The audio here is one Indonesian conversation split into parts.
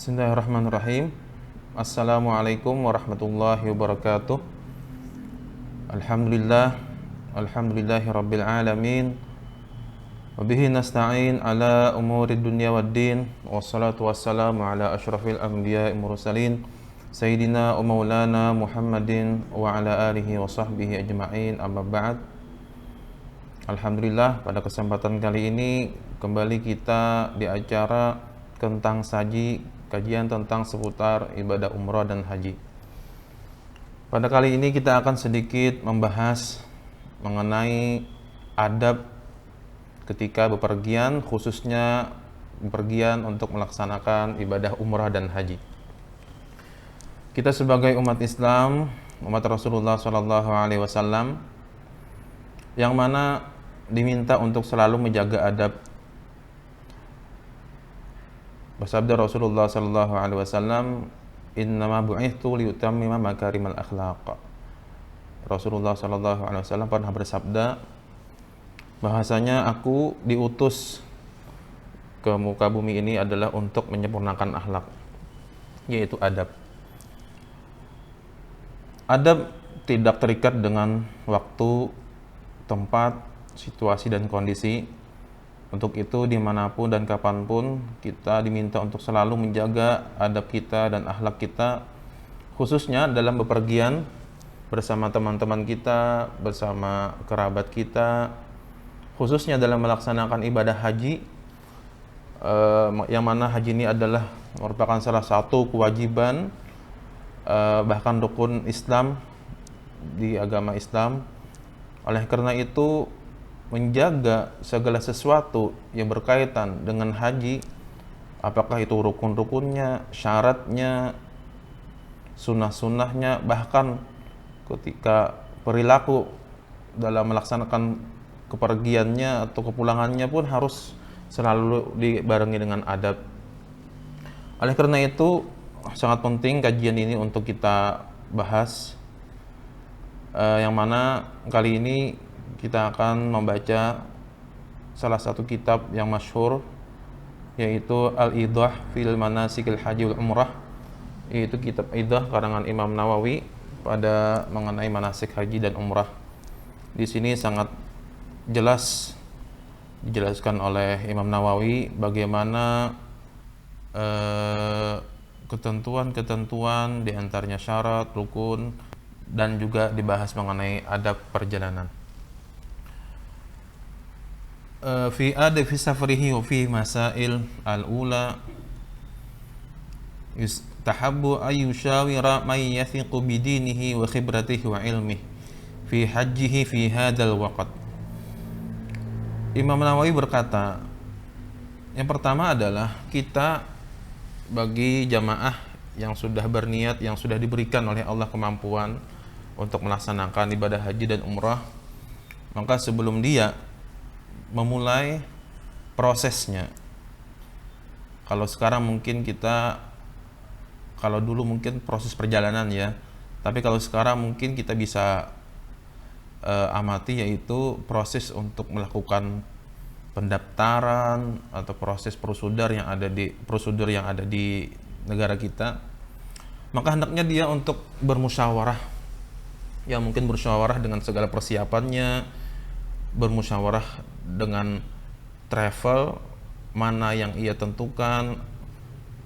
Bismillahirrahmanirrahim. Assalamualaikum warahmatullahi wabarakatuh. Alhamdulillahi rabbil alamin. Wabihi nasta'in ala umuri dunya waddin. Wassalatu wassalamu ala ashrafil anbiya'i mursalin Sayyidina wa maulana Muhammadin wa ala alihi wa sahbihi ajma'in, amma ba'd. Alhamdulillah, pada kesempatan kali ini kembali kita di acara tentang saji, kajian tentang seputar ibadah umrah dan haji. Pada kali ini kita akan sedikit membahas mengenai adab ketika bepergian, khususnya bepergian untuk melaksanakan ibadah umrah dan haji. Kita sebagai umat Islam, umat Rasulullah SAW, yang mana diminta untuk selalu menjaga adab. Bersabda Rasulullah SAW, "Innama bu'ithtu liyutammima makarimal akhlaq." Rasulullah SAW pernah bersabda bahasanya, aku diutus ke muka bumi ini adalah untuk menyempurnakan akhlak, yaitu adab. Adab tidak terikat dengan waktu, tempat, situasi, dan kondisi. Untuk itu, dimanapun dan kapanpun kita diminta untuk selalu menjaga adab kita dan akhlak kita, khususnya dalam bepergian bersama teman-teman kita, bersama kerabat kita, khususnya dalam melaksanakan ibadah haji, yang mana haji ini adalah merupakan salah satu kewajiban, bahkan rukun Islam di agama Islam. Oleh karena itu, menjaga segala sesuatu yang berkaitan dengan haji, apakah itu rukun-rukunnya, syaratnya, sunnah-sunnahnya, bahkan ketika perilaku dalam melaksanakan kepergiannya atau kepulangannya pun harus selalu dibarengi dengan adab. Oleh karena itu, sangat penting kajian ini untuk kita bahas, yang mana kali ini kita akan membaca salah satu kitab yang masyhur, yaitu Al-Idah fil Manasikil Haji wal Umrah, yaitu kitab Idah karangan Imam Nawawi pada mengenai manasik haji dan umrah. Di sini sangat jelas dijelaskan oleh Imam Nawawi bagaimana ketentuan-ketentuan di antaranya syarat, rukun, dan juga dibahas mengenai adab perjalanan. Fi adabi safarihi wa fi masail al-ula yustahabbu ay yushawira man yathiqu bidinihi wa khibratihi wa ilmihi fi hajjihi fi hadzal waqt. Imam Nawawi berkata, yang pertama adalah kita bagi jamaah yang sudah berniat, yang sudah diberikan oleh Allah kemampuan untuk melaksanakan ibadah haji dan umrah, maka sebelum dia memulai prosesnya, kalau sekarang mungkin kita, kalau dulu mungkin proses perjalanan ya, tapi kalau sekarang mungkin kita bisa amati, yaitu proses untuk melakukan pendaftaran atau proses prosedur yang ada di negara kita. Maka hendaknya dia untuk bermusyawarah, ya mungkin bermusyawarah dengan segala persiapannya, bermusyawarah dengan travel mana yang ia tentukan.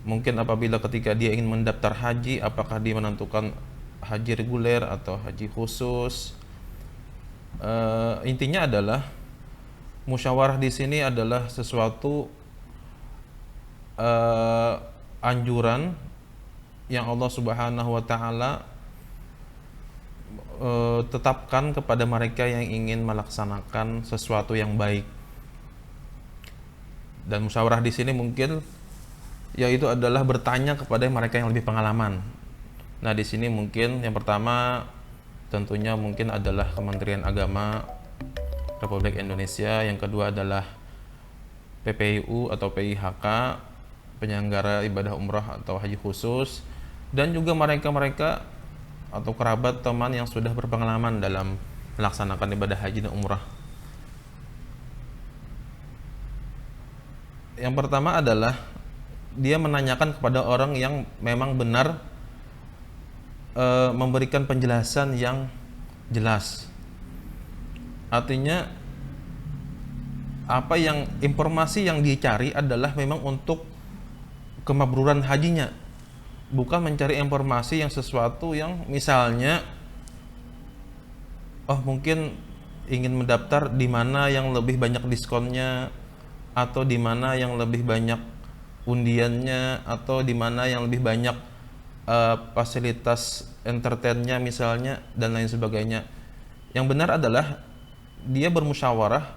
Mungkin apabila ketika dia ingin mendaftar haji, apakah dia menentukan haji reguler atau haji khusus. Intinya adalah musyawarah di sini adalah sesuatu anjuran yang Allah Subhanahu wa taala tetapkan kepada mereka yang ingin melaksanakan sesuatu yang baik. Dan musyawarah di sini mungkin yaitu adalah bertanya kepada mereka yang lebih pengalaman. Nah, di sini mungkin yang pertama tentunya mungkin adalah Kementerian Agama Republik Indonesia, yang kedua adalah PPIU atau PIHK, penyelenggara ibadah umrah atau haji khusus, dan juga mereka-mereka atau kerabat teman yang sudah berpengalaman dalam melaksanakan ibadah haji dan umrah. Yang pertama adalah dia menanyakan kepada orang yang memang benar memberikan penjelasan yang jelas. Artinya informasi yang dicari adalah memang untuk kemabruran hajinya, bukan mencari informasi yang sesuatu yang misalnya mungkin ingin mendaftar di mana yang lebih banyak diskonnya, atau di mana yang lebih banyak undiannya, atau di mana yang lebih banyak fasilitas entertainnya misalnya, dan lain sebagainya. Yang benar adalah dia bermusyawarah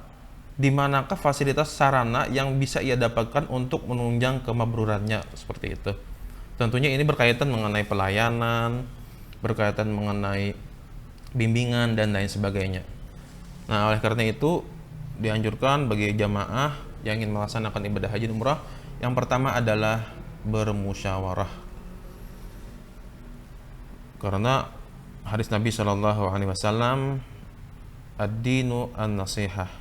di manakah fasilitas sarana yang bisa ia dapatkan untuk menunjang kemabrurannya, seperti itu. Tentunya ini berkaitan mengenai pelayanan, berkaitan mengenai bimbingan dan lain sebagainya. Nah, oleh karena itu dianjurkan bagi jamaah yang ingin melaksanakan ibadah haji dan umrah, yang pertama adalah bermusyawarah. Karena hadis Nabi SAW, ad-dinu an-nasihah,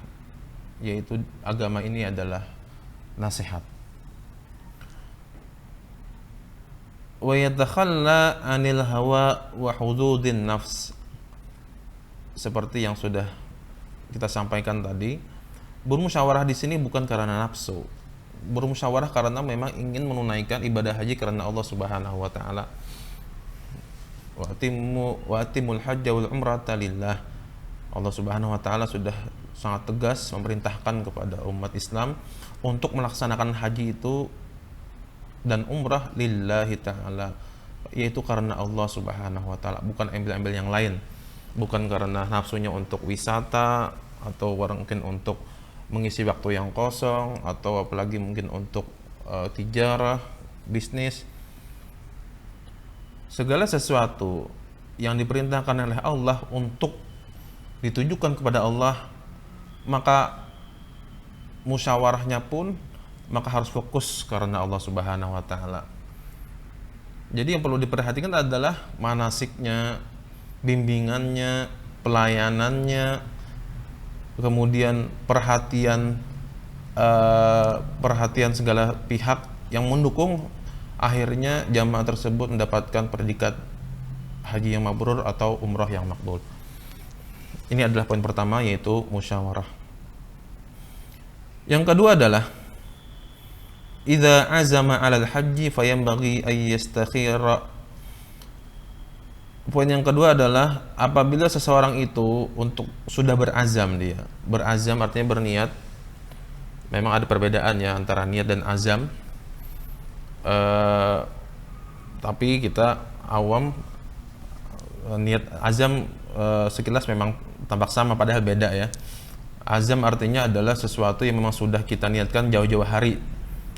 yaitu agama ini adalah nasihat. Wa yatakhalla 'anil hawa wa hududin nafs. Seperti yang sudah kita sampaikan tadi, bermusyawarah di sini bukan karena nafsu. Bermusyawarah karena memang ingin menunaikan ibadah haji karena Allah Subhanahu wa taala. Wa atimul hajja wal umrata lillah. Allah Subhanahu wa taala sudah sangat tegas memerintahkan kepada umat Islam untuk melaksanakan haji itu dan umrah lillahi ta'ala, yaitu karena Allah Subhanahu wa taala, bukan embel-embel yang lain, bukan karena nafsunya untuk wisata, atau mungkin untuk mengisi waktu yang kosong, atau apalagi mungkin untuk tijarah, bisnis. Segala sesuatu yang diperintahkan oleh Allah untuk ditujukan kepada Allah, maka musyawarahnya pun harus fokus karena Allah Subhanahu wa taala. Jadi yang perlu diperhatikan adalah manasiknya, bimbingannya, pelayanannya, kemudian perhatian segala pihak yang mendukung akhirnya jamaah tersebut mendapatkan predikat haji yang mabrur atau umrah yang makbul. Ini adalah poin pertama, yaitu musyawarah. Yang kedua adalah idza azama 'alal haji fayanbaghi ay yastakhira. Poin yang kedua adalah apabila seseorang itu sudah berazam, dia berazam artinya berniat. Memang ada perbedaan ya antara niat dan azam. Tapi kita awam, niat azam sekilas memang tampak sama, padahal beda ya. Azam artinya adalah sesuatu yang memang sudah kita niatkan jauh-jauh hari.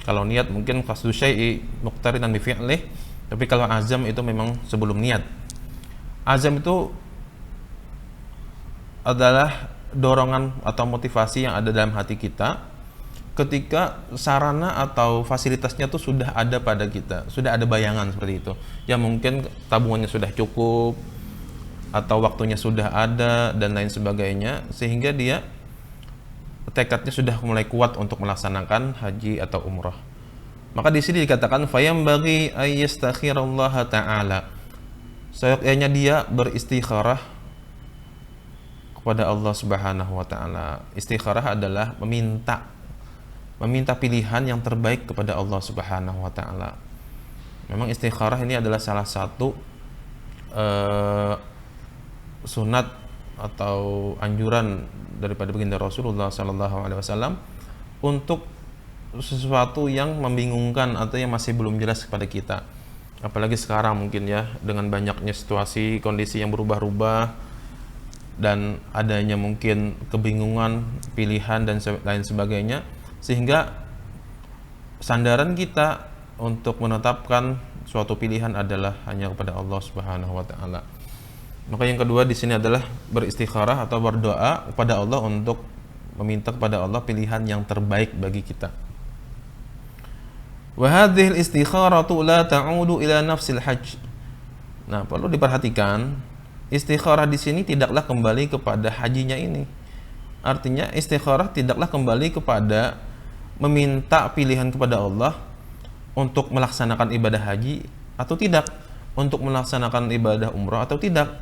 Kalau niat mungkin qasdu syai'i muqtarinan bi fi'lih, tapi kalau azam itu memang sebelum niat. Azam itu adalah dorongan atau motivasi yang ada dalam hati kita ketika sarana atau fasilitasnya tuh sudah ada pada kita, sudah ada bayangan seperti itu. Ya mungkin tabungannya sudah cukup, atau waktunya sudah ada dan lain sebagainya, sehingga dia tekadnya sudah mulai kuat untuk melaksanakan haji atau umrah. Maka di sini dikatakan fayambaghi ay yastakhirallaha ta'ala, seyogyanya dia beristikharah kepada Allah Subhanahu wa taala. Istikharah adalah meminta pilihan yang terbaik kepada Allah Subhanahu wa taala. Memang istikharah ini adalah salah satu sunat atau anjuran daripada baginda Rasulullah SAW untuk sesuatu yang membingungkan atau yang masih belum jelas kepada kita. Apalagi sekarang mungkin ya, dengan banyaknya situasi, kondisi yang berubah-ubah, dan adanya mungkin kebingungan, pilihan dan lain sebagainya, sehingga sandaran kita untuk menetapkan suatu pilihan adalah hanya kepada Allah Subhanahu wa taala. Maka yang kedua di sini adalah beristikharah atau berdoa kepada Allah untuk meminta kepada Allah pilihan yang terbaik bagi kita. Wa hadhil istikharatu la ta'udu ila nafsil hajj. Nah, perlu diperhatikan, istikharah di sini tidaklah kembali kepada hajinya ini. Artinya istikharah tidaklah kembali kepada meminta pilihan kepada Allah untuk melaksanakan ibadah haji atau tidak, untuk melaksanakan ibadah umrah atau tidak.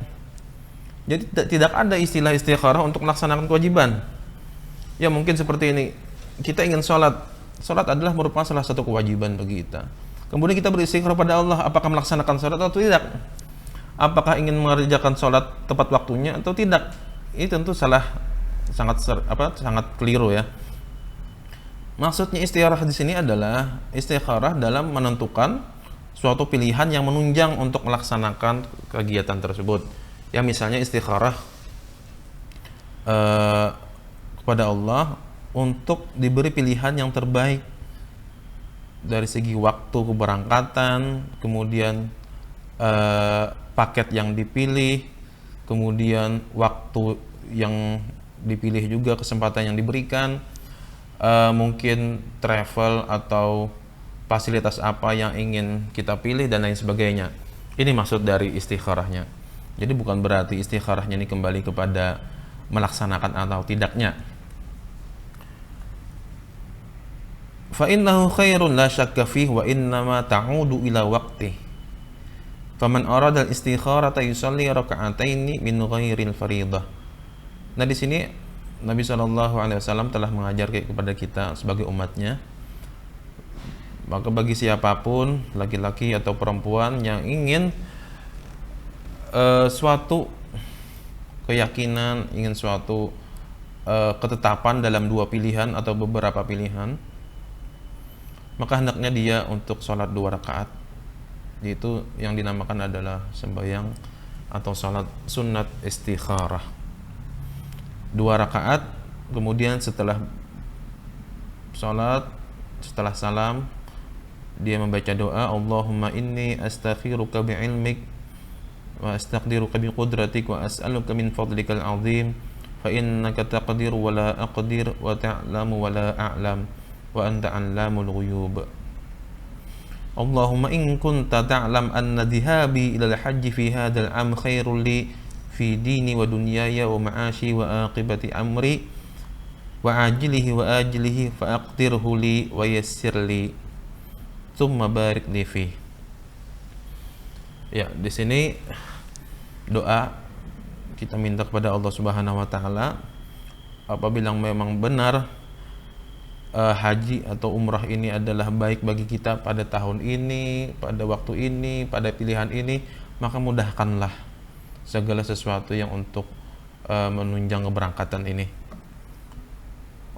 Jadi tidak ada istilah istikharah untuk melaksanakan kewajiban. Ya mungkin seperti ini, kita ingin sholat adalah merupakan salah satu kewajiban bagi kita. Kemudian kita beristikharah pada Allah, apakah melaksanakan sholat atau tidak, apakah ingin mengerjakan sholat tepat waktunya atau tidak. Ini tentu sangat keliru ya. Maksudnya istikharah di sini adalah istikharah dalam menentukan suatu pilihan yang menunjang untuk melaksanakan kegiatan tersebut. Ya misalnya istikharah kepada Allah untuk diberi pilihan yang terbaik dari segi waktu keberangkatan, kemudian paket yang dipilih, kemudian waktu yang dipilih juga, kesempatan yang diberikan, mungkin travel atau fasilitas apa yang ingin kita pilih dan lain sebagainya. Ini maksud dari istikharahnya. Jadi bukan berarti istikharahnya ini kembali kepada melaksanakan atau tidaknya. Fa innahu khairun la syakka fihi wa innama ta'udu ila waqtih. Faman arada al-istikharata yusalli raka'ataini min ghairil fariidah. Nah di sini Nabi SAW telah mengajar kepada kita sebagai umatnya, maka bagi siapapun, laki-laki atau perempuan yang ingin suatu keyakinan, ingin suatu ketetapan dalam dua pilihan atau beberapa pilihan, maka hendaknya dia untuk sholat 2 rakaat, yaitu yang dinamakan adalah sembahyang atau sholat sunat istikharah. 2 rakaat, kemudian setelah sholat, setelah salam, dia membaca doa, Allahumma inni astakhiruka bi'ilmik wa astaqdiruka biqudratik wa as'aluka min fadlikal azim fa innaka taqdiru wa la aqdir wa ta'lamu wa la a'lam wa anta 'allamul ghuyub. Allahumma in kunta ta'lam anna dhihabi ila al-hajj fi hadzal 'am khairul li fi dini wa dunyaya wa ma'ashi wa aqibati amri wa ajilihi wa ajilihi fa aqdirhu li wa yassir li thumma barik li fi. Ya, di sini doa kita minta kepada Allah Subhanahu wa taala apabila memang benar haji atau umrah ini adalah baik bagi kita pada tahun ini, pada waktu ini, pada pilihan ini, maka mudahkanlah segala sesuatu yang untuk menunjang keberangkatan ini.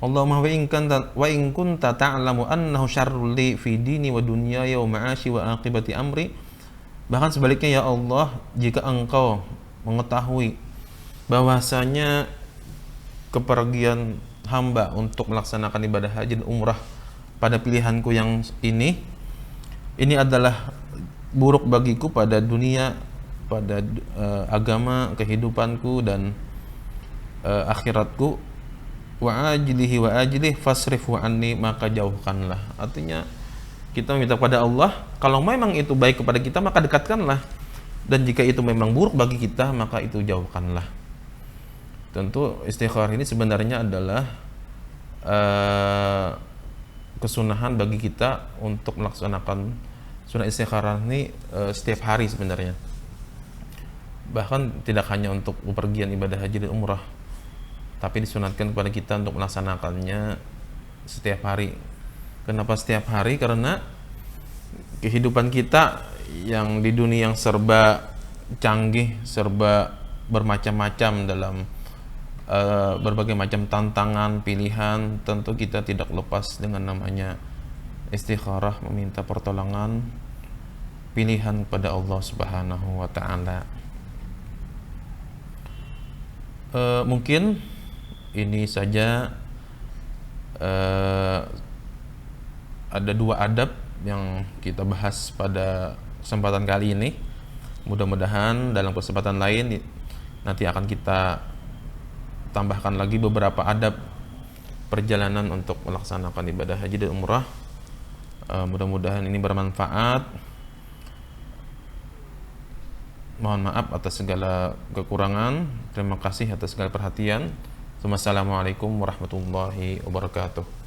Allahumma wa in kunta ta'lamu annahu syarrul li fi dini wa dunyaya wa ma'ashi wa aqibati amri. Bahkan sebaliknya, ya Allah, jika engkau mengetahui bahwasanya kepergian hamba untuk melaksanakan ibadah haji dan umrah pada pilihanku yang ini adalah buruk bagiku pada dunia, pada agama, kehidupanku dan akhiratku, wa ajlihi wa ajlih fasrifu anni, maka jauhkanlah. Artinya kita meminta kepada Allah, kalau memang itu baik kepada kita maka dekatkanlah, dan jika itu memang buruk bagi kita maka itu jauhkanlah. Tentu istikharah ini sebenarnya adalah kesunahan bagi kita untuk melaksanakan sunah istikharah ini setiap hari sebenarnya. Bahkan tidak hanya untuk bepergian ibadah haji dan umrah, tapi disunatkan kepada kita untuk melaksanakannya setiap hari. Kenapa setiap hari? Karena kehidupan kita yang di dunia yang serba canggih, serba bermacam-macam dalam berbagai macam tantangan, pilihan, tentu kita tidak lepas dengan namanya istikharah, meminta pertolongan, pilihan kepada Allah Subhanahu wa taala. Mungkin ini saja ada 2 adab yang kita bahas pada kesempatan kali ini. Mudah-mudahan dalam kesempatan lain nanti akan kita tambahkan lagi beberapa adab perjalanan untuk melaksanakan ibadah haji dan umrah. Mudah-mudahan ini bermanfaat. Mohon maaf atas segala kekurangan. Terima kasih atas segala perhatian. Wassalamualaikum warahmatullahi wabarakatuh.